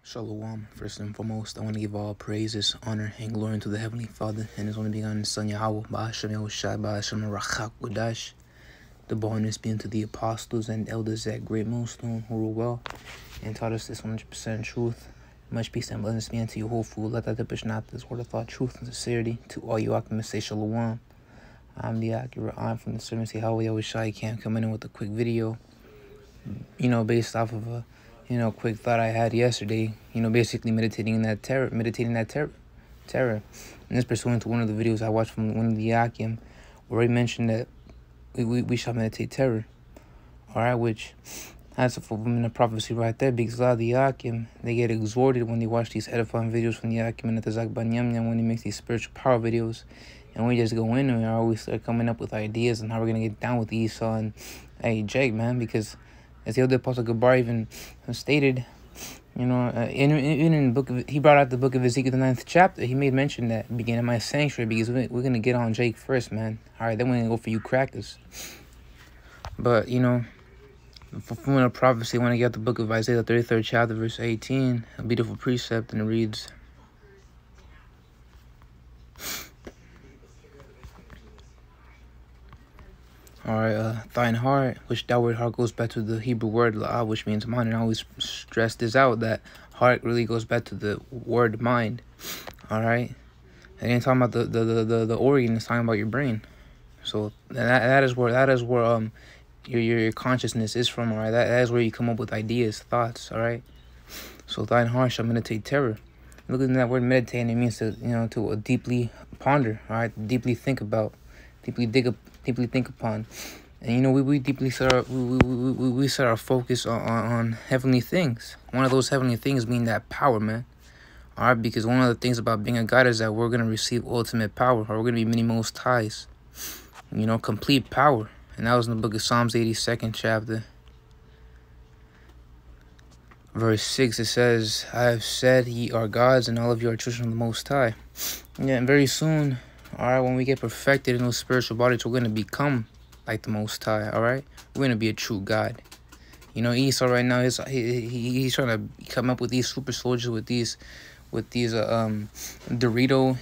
Shalom. First and foremost, I want to give all praises, honor, and glory unto the Heavenly Father and His only begotten Son, Yahweh, Ba'ashem Yahushai, Ba'ashem Rachak Wadash. The bonus being to the apostles and elders at Great Millstone who rule well and taught us this 100% truth. Much peace and blessings be unto you, whole fool. Let that push not this word of thought, truth, and sincerity. To all you Akim, say Shalom. I'm the accurate. I'm from the servants Yahweh Yahushai Camp, coming in with a quick video, based off of a quick thought I had yesterday, basically meditating that terror. And this pursuant to one of the videos I watched from one of the Yakim, where he mentioned that we shall meditate terror. Alright, which that's a fulfillment of prophecy right there, because a lot of the Yakim, they get exhorted when they watch these edifying videos from the Yakim and the Zakban Yam when they make these spiritual power videos. And we just go in and we always start coming up with ideas on how we're going to get down with Esau and, hey, Jake, man, because as the other Apostle Gabar even stated, in the book of, he brought out the book of Ezekiel, the 9th chapter. He made mention that beginning my sanctuary, because we're going to get on Jake first, man. All right, then we're going to go for you crackers. But, the fulfillment of prophecy, when I get the book of Isaiah, the 33rd chapter, verse 18, a beautiful precept, and it reads, Alright, thine heart, which that word heart goes back to the Hebrew word la'ah, which means mind. And I always stress this out, that heart really goes back to the word mind. Alright? It ain't talking about the organ, it's talking about your brain. So that is where your consciousness is from, alright? That is where you come up with ideas, thoughts, alright? So thine heart shall meditate terror. Look at that word meditate, it means to to deeply ponder, alright? Deeply think about, deeply think upon. And we deeply set our focus on heavenly things. One of those heavenly things being that power, man. Alright, because one of the things about being a God is that we're gonna receive ultimate power, or we're gonna be many most highs. Complete power. And that was in the book of Psalms 82nd chapter. Verse 6, it says, I have said ye are gods, and all of you are children of the Most High. Yeah, and very soon, alright, when we get perfected in those spiritual bodies, we're going to become like the Most High, alright? We're going to be a true God. Esau right now, he's trying to come up with these super soldiers, with these Dorito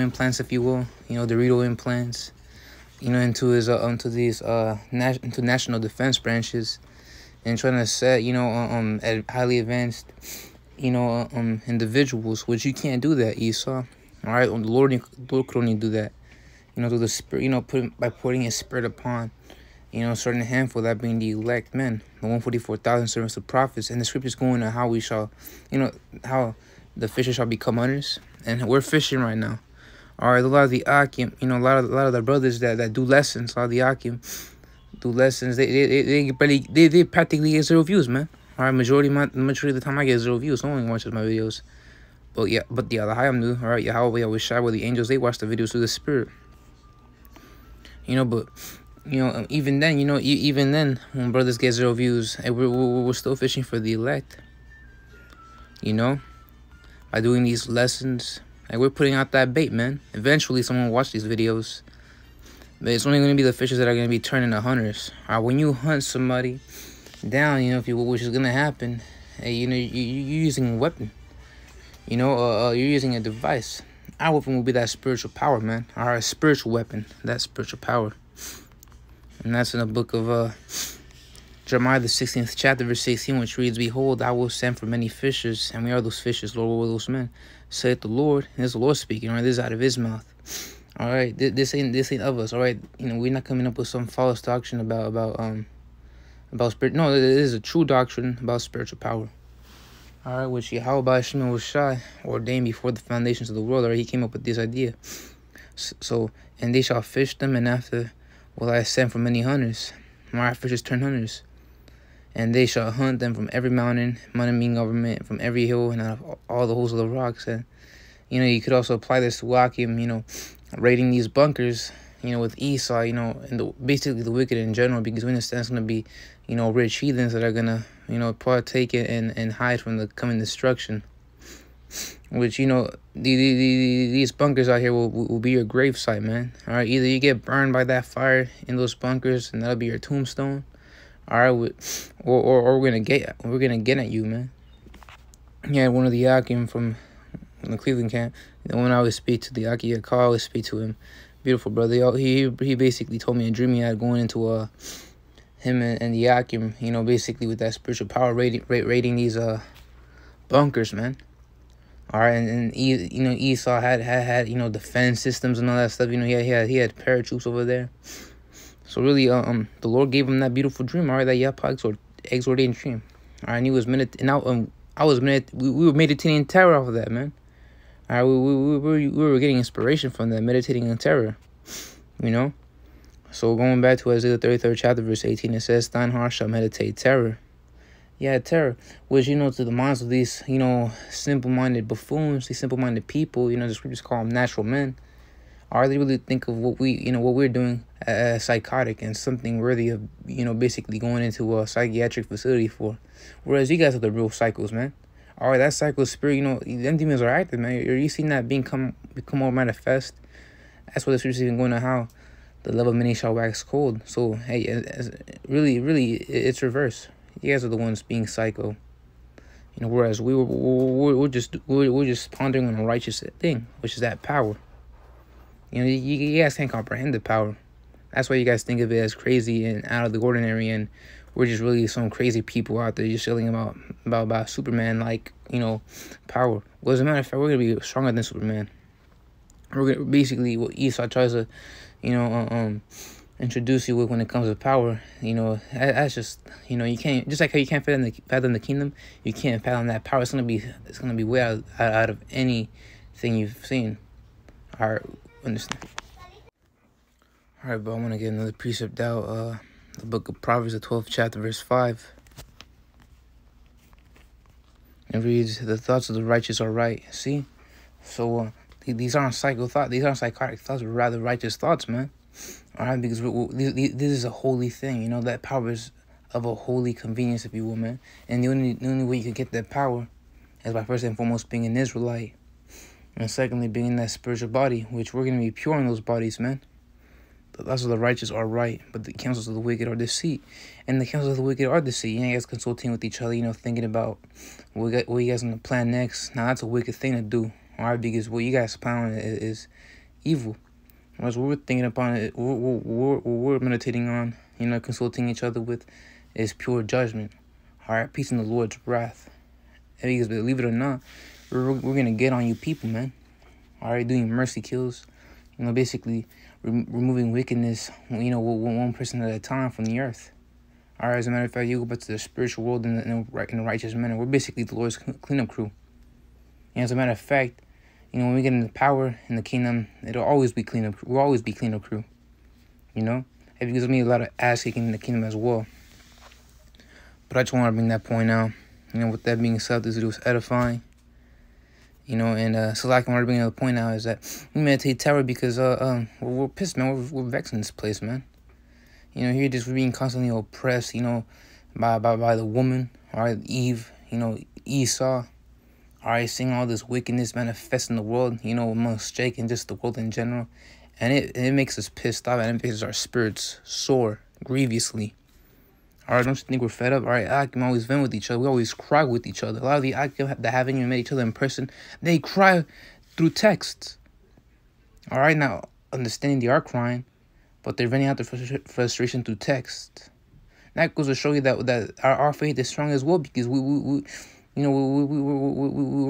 implants, if you will. Dorito implants, into national defense branches, and trying to set, highly advanced, individuals, which you can't do that, Esau. All right, the Lord could only do that, through the Spirit, by putting His Spirit upon, a certain handful, that being the elect men, the 144,000 servants of prophets. And the scriptures go into how we shall, how the fishers shall become hunters, and we're fishing right now. All right, a lot of the Akim, a lot of the brothers that do lessons, a lot of the Akim do lessons. They practically get 0 views, man. All right, majority of the time I get 0 views. No one watches my videos. But the Hayam do, all right, Yahweh, Yahushai, where the angels, they watch the videos through the Spirit. But, even then, even then, when brothers get 0 views, we're still fishing for the elect. By doing these lessons, and we're putting out that bait, man. Eventually, someone will watch these videos. But it's only going to be the fishers that are going to be turning to hunters. All right, when you hunt somebody down, if you will, which is going to happen, hey, you're using a weapon. You're using a device. Our weapon will be that spiritual power, man. Our spiritual weapon, that spiritual power. And that's in the book of Jeremiah, the 16th chapter, verse 16, which reads, Behold, I will send for many fishers, and we are those fishers, Lord, what are those men? Saith the Lord, and it's the Lord speaking, all right? This is out of His mouth. All right, this ain't of us, all right? We're not coming up with some false doctrine about spirit. No, it is a true doctrine about spiritual power. All right, which Yahweh Ba'ashem Yahushai ordained before the foundations of the world. All right, He came up with this idea. So, and they shall fish them, and after will I send for many hunters. My fishers turn hunters. And they shall hunt them from every mountain meaning government, from every hill, and out of all the holes of the rocks. And, you could also apply this to Akim, raiding these bunkers, with Esau, and basically the wicked in general, because we understand it's going to be, rich heathens that are going to, partake and hide from the coming destruction. Which, these bunkers out here will be your grave site, man. All right, either you get burned by that fire in those bunkers, and that'll be your tombstone. All right, or we're gonna get at you, man. He had one of the Akim from the Cleveland camp. And when I would speak to the Aki, I always speak to him. Beautiful brother. He basically told me a dream he had going into him and the Akim, you know, basically with that spiritual power raiding these bunkers, man. All right, and you know, Esau had you know, defense systems and all that stuff. You know, he had paratroops over there. So really, the Lord gave him that beautiful dream. All right, that Yapa exhorting dream. All right, and he was we were meditating in terror off of that, man. All right, we were getting inspiration from that, meditating in terror. You know. So going back to Isaiah 33rd chapter, verse 18, it says, "Thine heart shall meditate terror." Yeah, terror, which, you know, to the minds of these, you know, simple-minded buffoons, these simple-minded people, you know, the scriptures call them natural men. Or they really think of what we're doing as psychotic and something worthy of, you know, basically going into a psychiatric facility for. Whereas you guys are the real psychos, man. All right, that psycho spirit, you know, them demons are active, man. Are you seeing that become more manifest? That's what the scriptures even going to how the love of many shall wax cold. So, hey, really, it's reverse. You guys are the ones being psycho. You know, whereas we're just pondering on a righteous thing, which is that power. You know, you guys can't comprehend the power. That's why you guys think of it as crazy and out of the ordinary, and we're just really some crazy people out there just yelling about Superman, like, you know, power. Well, as a matter of fact, we're gonna be stronger than Superman. We're gonna basically what Esau tries to, you know, introduce you with when it comes to power. You know, that's just, you know, you can't, just like how you can't fathom the kingdom, you can't fathom that power. It's gonna be way out of anything you've seen. All right, understand. All right, but I want to get another precept out. The book of Proverbs, the 12th chapter, verse 5. It reads, "The thoughts of the righteous are right." See, so these aren't psycho thoughts. These aren't psychotic thoughts, but rather righteous thoughts, man. All right, because this is a holy thing. You know, that power is of a holy convenience, if you will, man. And the only way you can get that power is by first and foremost being an Israelite, and secondly being in that spiritual body, which we're gonna be pure in those bodies, man. The thoughts of the righteous are right, but the counsels of the wicked are deceit. And the counsels of the wicked are deceit. You guys consulting with each other, you know, thinking about what you guys gonna plan next. Now, that's a wicked thing to do, all right? Because what you guys plan is evil. Whereas what we're thinking upon it, what we're meditating on, you know, consulting each other with, is pure judgment, all right? Peace in the Lord's wrath. And because believe it or not, we're gonna get on you people, man. All right, doing mercy kills, you know, basically removing wickedness, you know, one person at a time from the earth. All right, as a matter of fact, you go back to the spiritual world in a righteous manner. We're basically the Lord's cleanup crew. And as a matter of fact, you know, when we get into power in the kingdom, it'll always be cleanup. We'll always be cleanup crew. You know, it gives me a lot of ass kicking in the kingdom as well. But I just want to bring that point out. You know, with that being said, this video is edifying. You know, and so like I want to bring another point out is that we meditate terror because we're pissed, man. We're vexed in this place, man. You know, here just being constantly oppressed, you know, by the woman, all right, Eve, you know, Esau, all right, seeing all this wickedness manifest in the world, you know, amongst Jake and just the world in general, and it makes us pissed off, and it makes our spirits soar grievously. All right, don't you think we're fed up? All right, Akim always vent with each other. We always cry with each other. A lot of the Akim that haven't even met each other in person, they cry through texts. All right, now, understanding they are crying, but they're venting out their frustration through text. That goes to show you that our faith is strong as well, because we're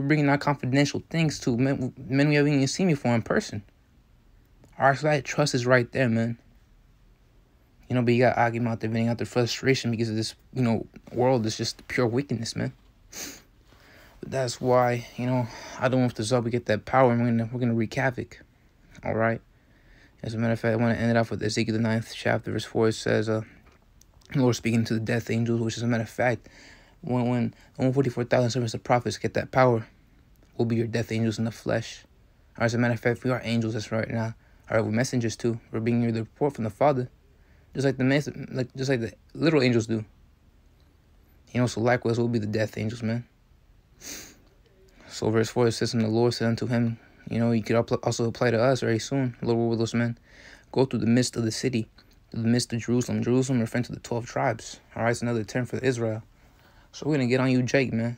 bringing out confidential things to men we haven't even seen before in person. All right, so that trust is right there, man. You know, but you got Akim out there venting out their frustration because of this, you know, world is just pure wickedness, man. But that's why, you know, I don't want to Zub we get that power, and we're gonna wreak havoc. All right. As a matter of fact, I want to end it off with Ezekiel the 9th chapter, verse 4. It says, the Lord speaking to the death angels, which, as a matter of fact, when 144,000 servants of prophets get that power, we'll be your death angels in the flesh. Or as a matter of fact, we are angels that's right now. All right, we're messengers too. We're bringing you the report from the Father. Just like the little angels do. You know, so likewise we'll be the death angels, man. So verse 4, it says, and the Lord said unto him, you know, you could also apply to us very soon. Lord, will those men go through the midst of the city, through the midst of Jerusalem. Jerusalem referring to the 12 tribes. All right, it's another term for Israel. So we're going to get on you, Jake, man.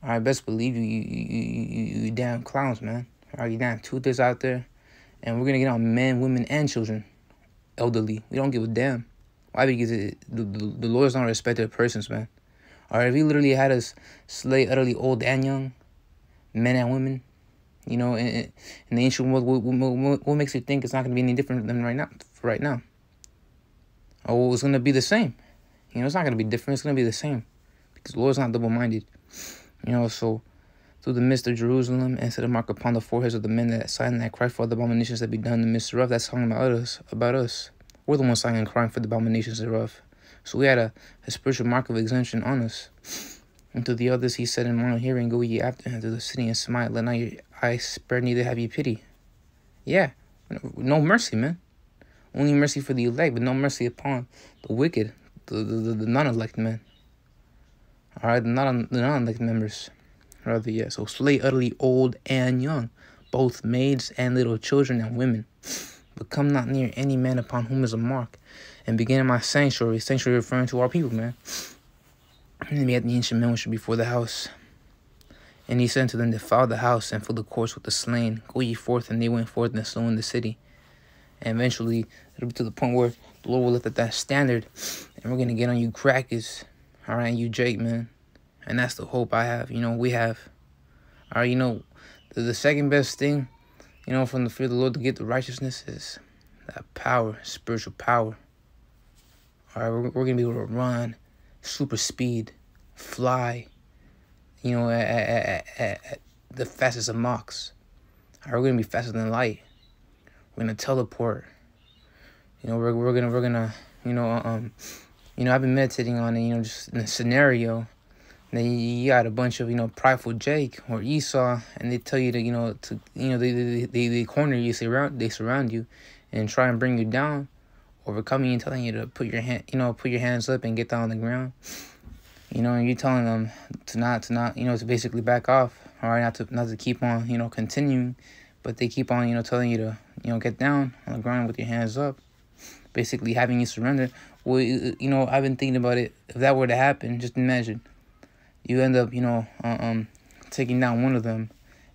All right, best believe you damn clowns, man. All right, you damn toothers out there. And we're going to get on men, women, and children. Elderly. We don't give a damn. Why? Because the Lord's not respected persons, man. All right, if he literally had us slay utterly old and young, men and women, you know, in the ancient world, what makes you think it's not going to be any different than right now? Oh, it's going to be the same. You know, it's not going to be different. It's going to be the same. Because the Lord's not double-minded. You know, so through the midst of Jerusalem, and set a mark upon the foreheads of the men that sign and that cry for the abominations that be done in the midst thereof. That's talking about us. We're the ones signing and crying for the abominations thereof. So we had a spiritual mark of exemption on us. And to the others he said in mortal hearing, go ye after him to the city and smite. Let not your eyes spare, neither have ye pity. Yeah, no mercy, man. Only mercy for the elect, but no mercy upon the wicked, the non-elect men. All right, the non-elect members. Rather, yeah. So slay utterly old and young, both maids and little children and women. But come not near any man upon whom is a mark. And begin in my sanctuary. Sanctuary referring to our people, man. And he had the ancient men which were before the house. And he said to them, defile the house and fill the courts with the slain. Go ye forth. And they went forth and slew in the city. And eventually, it'll be to the point where the Lord will lift up that standard. And we're going to get on you crackers. All right, you Jake, man. And that's the hope I have. You know, we have. All right, you know, the second best thing, you know, from the fear of the Lord to get the righteousness is that power, spiritual power. All right, we're going to be able to run, super speed, fly, you know, at the fastest of Machs. All right, we're going to be faster than light. We're going to teleport. You know, we're gonna, you know, I've been meditating on it, you know, just in a scenario. Then you got a bunch of, you know, prideful Jake or Esau, and they tell you to, you know, they corner you, they surround you, and try and bring you down, overcoming you and telling you to put your hands up and get down on the ground. You know, and you're telling them to not, you know, to basically back off, all right, not to keep on, you know, continuing, but they keep on, you know, telling you to, you know, get down on the ground with your hands up, basically having you surrender. Well, you know, I've been thinking about it. If that were to happen, just imagine. You end up, you know, taking down one of them,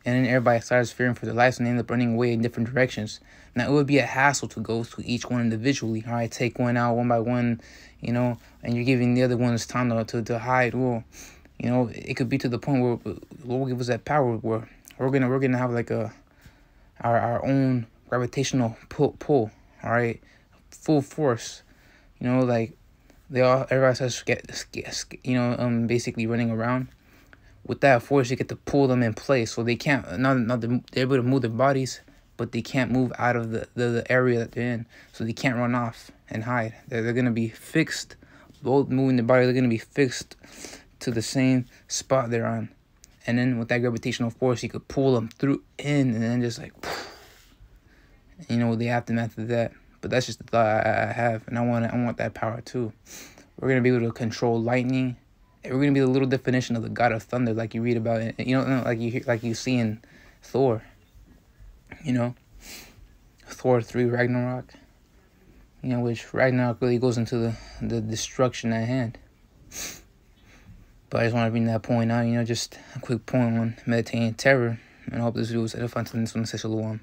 and then everybody starts fearing for their lives, and they end up running away in different directions. Now, it would be a hassle to go to each one individually. All right, take one out one by one, you know, and you're giving the other ones time to hide. Well, you know, it could be to the point where the Lord will give us that power where we're gonna have like our own gravitational pull. All right, full force. You know, like. Everybody starts basically running around. With that force, you get to pull them in place, so they can't. They're able to move their bodies, but they can't move out of the area that they're in, so they can't run off and hide. They're gonna be fixed. Both moving their body, they're gonna be fixed to the same spot they're on, and then with that gravitational force, you could pull them through and then just like, you know, the aftermath of that. But that's just the thought I have, and I want that power too. We're gonna be able to control lightning. And we're gonna be the little definition of the god of thunder, like you read about it. You know, like you see in Thor. You know, Thor 3 Ragnarok. You know, which Ragnarok really goes into the destruction at hand. But I just want to bring that point out. You know, just a quick point on meditating terror, and I hope this video was edifying to this one.